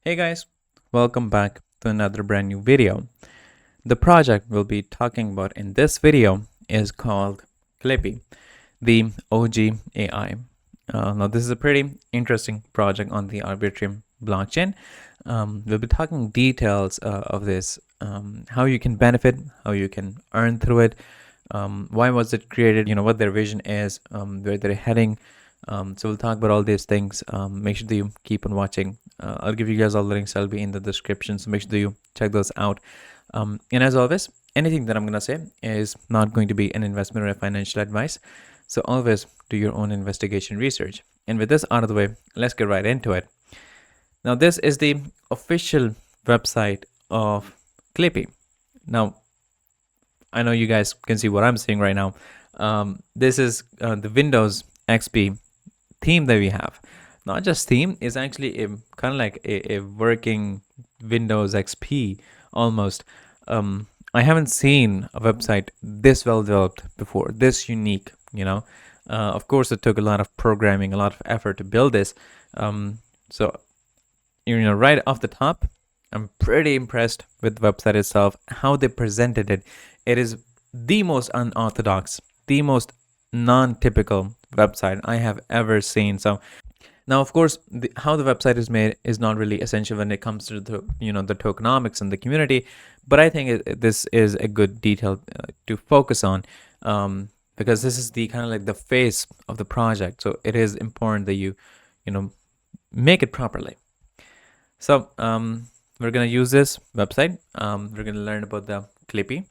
Hey guys, welcome back to another brand new video. The project we'll be talking about in this video is called Clippy, the OG AI. Now this is a pretty interesting project on the Arbitrum blockchain. We'll be talking details of this, how you can benefit, how you can earn through it, why was it created, what their vision is, where they're heading. So we'll talk about all these things. Make sure that you keep on watching. I'll give you guys all the links. I'll be in the description, so make sure that you check those out. And as always, anything that I'm gonna say is not going to be an investment or a financial advice. So always do your own investigation research. And with this out of the way, let's get right into it. Now this is the official website of Clippy. Now I know you guys can see what I'm seeing right now. This is the Windows XP theme that we have. Not just theme, is actually a kind of like a working Windows XP almost. I haven't seen a website this well developed before, this unique, Of course, it took a lot of programming, a lot of effort to build this. So, right off the top, I'm pretty impressed with the website itself, how they presented it. It is the most unorthodox, the most non-typical website I have ever seen. So now, of course, how the website is made is not really essential when it comes to the tokenomics and the community, but I think this is a good detail to focus on, because this is the kind of like the face of the project. So it is important that you make it properly. So we're gonna use this website. We're gonna learn about the Clippy.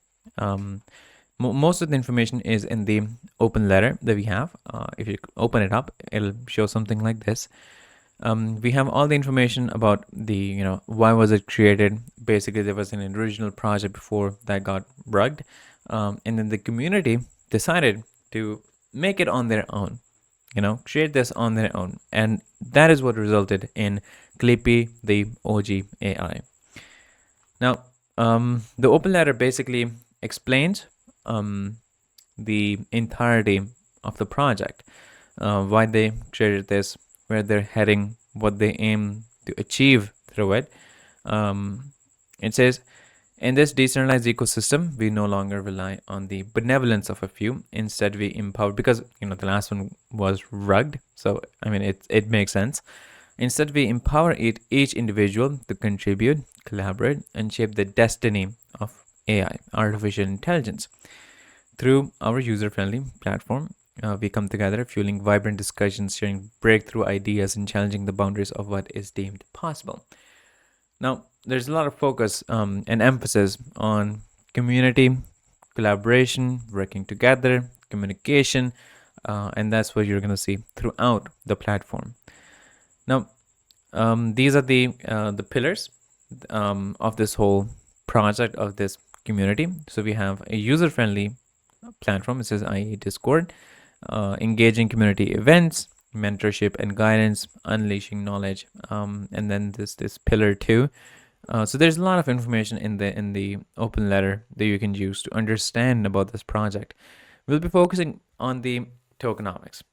Most of the information is in the open letter that we have. If you open it up, it'll show something like this. We have all the information about the, why was it created. Basically, there was an original project before that got rugged. And then the community decided to make it on their own, create this on their own. And that is what resulted in Clippy, the OG AI. Now, the open letter basically explains the entirety of the project, why they created this, where they're heading, what they aim to achieve through it. It says, in this decentralized ecosystem, we no longer rely on the benevolence of a few. Instead, we empower, because the last one was rugged, so I mean it makes sense. Instead, we empower each individual to contribute, collaborate, and shape the destiny of AI, artificial intelligence. Through our user-friendly platform, we come together, fueling vibrant discussions, sharing breakthrough ideas, and challenging the boundaries of what is deemed possible. Now, there's a lot of focus and emphasis on community, collaboration, working together, communication, and that's what you're going to see throughout the platform. Now, these are the pillars of this whole project, of this community. So we have a user-friendly platform. It says i.e. Discord, engaging community events, mentorship and guidance, unleashing knowledge, and then this pillar 2. So there's a lot of information in the open letter that you can use to understand about this project. We'll be focusing on the tokenomics,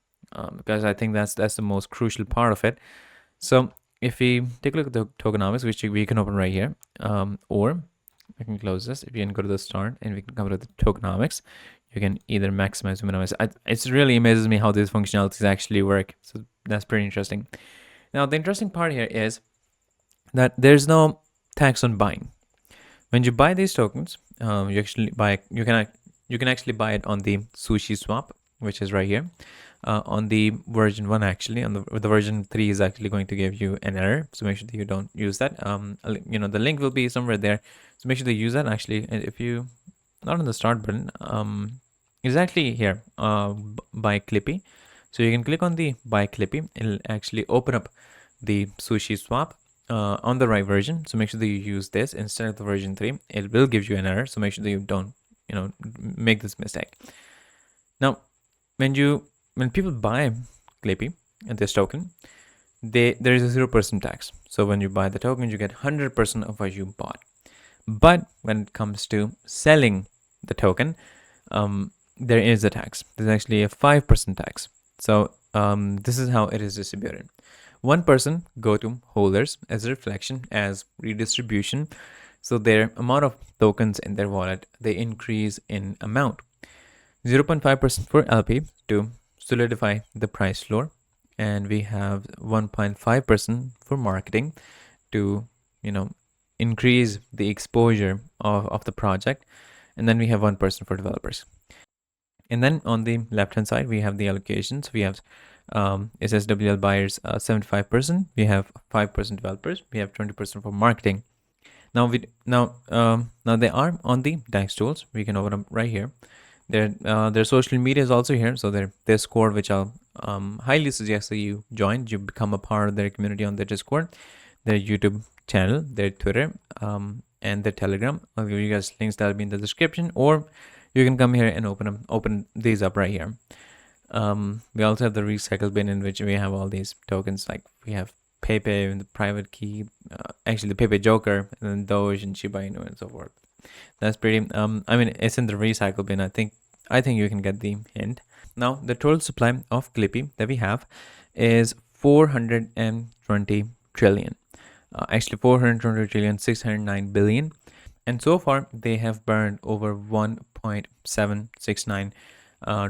because I think that's the most crucial part of it. So if we take a look at the tokenomics, which we can open right here, or I can close this. If you can go to the start and we can come to the tokenomics, you can either maximize or minimize. It really amazes me how these functionalities actually work. So that's pretty interesting. Now, the interesting part here is that there's no tax on buying. When you buy these tokens, you can actually buy it on the sushi swap, which is right here. On the version 1, actually, on the version 3 is actually going to give you an error, so make sure that you don't use that. The link will be somewhere there, so make sure to use that. Actually, if you not on the start button, is actually here, buy Clippy. So you can click on the buy Clippy. It'll actually open up the sushi swap on the right version. So make sure that you use this instead of the version 3. It will give you an error, so make sure that you don't make this mistake. Now, when people buy Clippy and this token, there is a 0% tax. So when you buy the token, you get 100% of what you bought. But when it comes to selling the token, there is a tax. There's actually a 5% tax. So this is how it is distributed. 1% go to holders as a reflection, as redistribution. So their amount of tokens in their wallet, they increase in amount. 0.5% for LP to solidify the price floor. And we have 1.5% for marketing to, increase the exposure of the project. And then we have 1% for developers. And then on the left hand side, we have the allocations. We have SSWL buyers 75%. We have 5% developers. We have 20% for marketing. Now they are on the DAX tools. We can open up right here. Their social media is also here. So their Discord, which I'll highly suggest that you join. You become a part of their community on their Discord, their YouTube channel, their Twitter, and their Telegram. I'll give you guys links that'll be in the description, or you can come here and open these up right here. We also have the recycle bin, in which we have all these tokens. Like we have Pepe and the private key, actually the Pepe Joker, and then Doge and Shiba Inu and so forth. That's pretty. I mean, it's in the recycle bin. I think you can get the hint. Now the total supply of Clippy that we have is 420 trillion. Actually 420 trillion 609 billion. And so far, they have burned over 1.769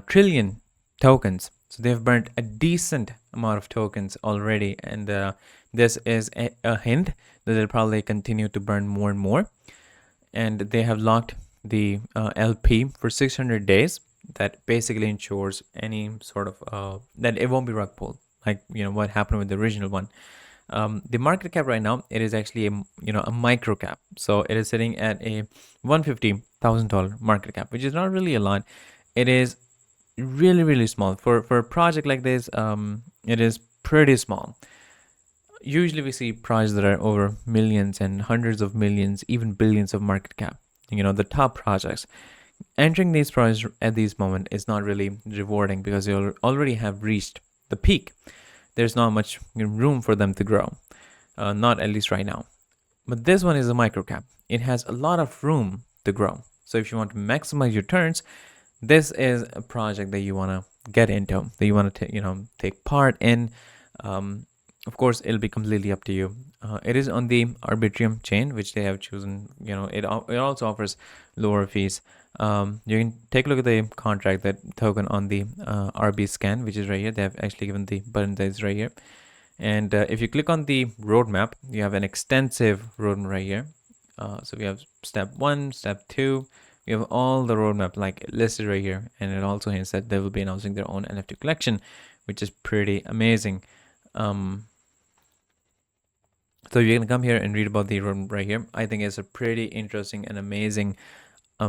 trillion tokens. So they've burnt a decent amount of tokens already. And this is a hint that they'll probably continue to burn more and more. And they have locked the LP for 600 days. That basically ensures any sort of that it won't be rug pulled, like what happened with the original one. The market cap right now, it is actually a micro cap. So it is sitting at a $150,000 market cap, which is not really a lot. It is really small for a project like this. It is pretty small. Usually we see projects that are over millions and hundreds of millions, even billions of market cap. The top projects. Entering these projects at this moment is not really rewarding because you already have reached the peak. There's not much room for them to grow, not at least right now. But this one is a micro cap. It has a lot of room to grow. So if you want to maximize your returns, this is a project that you want to get into, that you want to take part in. Of course, it'll be completely up to you. It is on the Arbitrum chain, which they have chosen. It also offers lower fees. You can take a look at the contract, that token on the RB scan, which is right here. They have actually given the button that is right here. And if you click on the roadmap, you have an extensive roadmap right here. So we have step 1, step 2. We have all the roadmap like listed right here. And it also hints that they will be announcing their own NFT collection, which is pretty amazing. So you can come here and read about the roadmap right here. I think it's a pretty interesting and amazing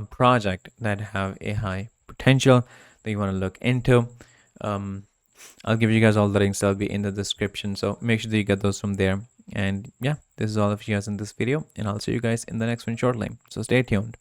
project that have a high potential that you want to look into. I'll give you guys all the links that'll be in the description, so make sure that you get those from there. And yeah, this is all of you guys in this video, and I'll see you guys in the next one shortly, so stay tuned.